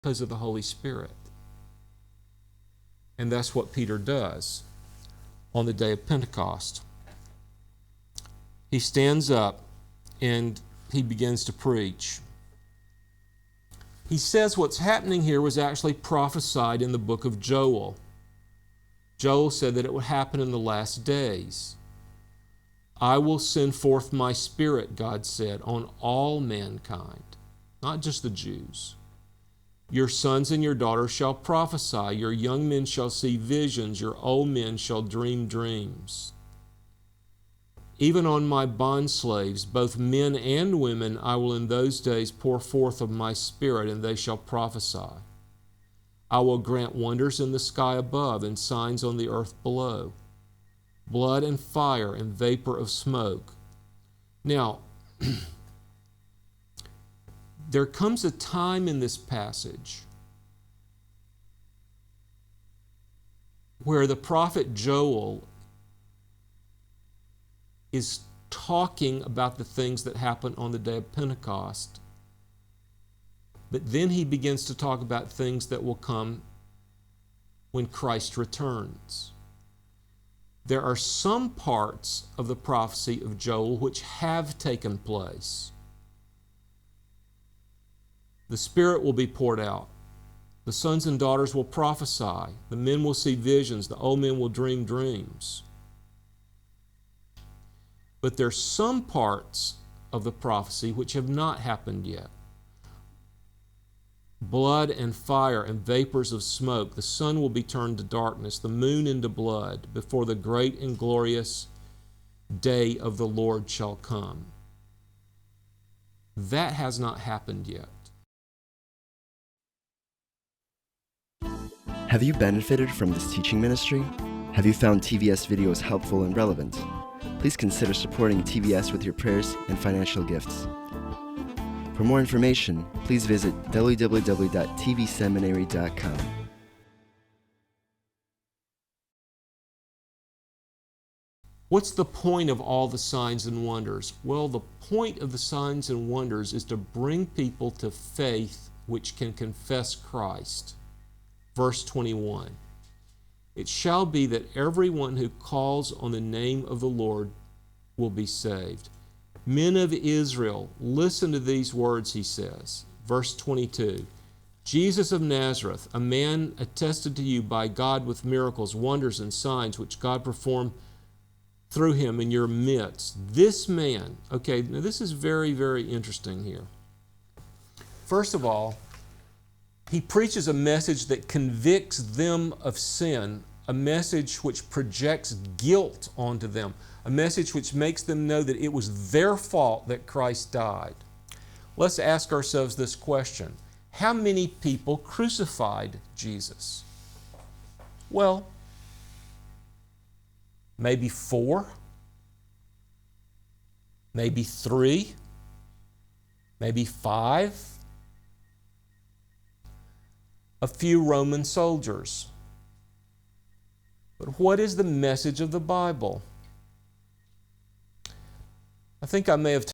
because of the Holy Spirit. And that's what Peter does on the day of Pentecost. He stands up and he begins to preach. He says what's happening here was actually prophesied in the book of Joel. Joel said that it would happen in the last days. I will send forth my Spirit, God said, on all mankind, not just the Jews. Your sons and your daughters shall prophesy. Your young men shall see visions. Your old men shall dream dreams. Even on my bondslaves, both men and women, I will in those days pour forth of my Spirit, and they shall prophesy. I will grant wonders in the sky above and signs on the earth below, blood and fire and vapor of smoke. Now, there comes a time in this passage where the prophet Joel is talking about the things that happen on the day of Pentecost. But then he begins to talk about things that will come when Christ returns. There are some parts of the prophecy of Joel which have taken place. The Spirit will be poured out. The sons and daughters will prophesy. The men will see visions. The old men will dream dreams. But there are some parts of the prophecy which have not happened yet. Blood and fire and vapors of smoke. The sun will be turned to darkness, the moon into blood, before the great and glorious day of the Lord shall come. That has not happened yet. Have you benefited from this teaching ministry? Have you found TVS videos helpful and relevant? Please consider supporting TVS with your prayers and financial gifts. For more information, please visit www.tvseminary.com. What's the point of all the signs and wonders? Well, the point of the signs and wonders is to bring people to faith which can confess Christ. Verse 21. It shall be that everyone who calls on the name of the Lord will be saved. Men of Israel, listen to these words, he says. Verse 22. Jesus of Nazareth, a man attested to you by God with miracles, wonders, and signs which God performed through him in your midst. This man, okay, now this is very, very interesting here. First of all, he preaches a message that convicts them of sin, a message which projects guilt onto them, a message which makes them know that it was their fault that Christ died. Let's ask ourselves this question. How many people crucified Jesus? Well, maybe 4, maybe 3, maybe 5. A few Roman soldiers. But what is the message of the Bible? I think I may have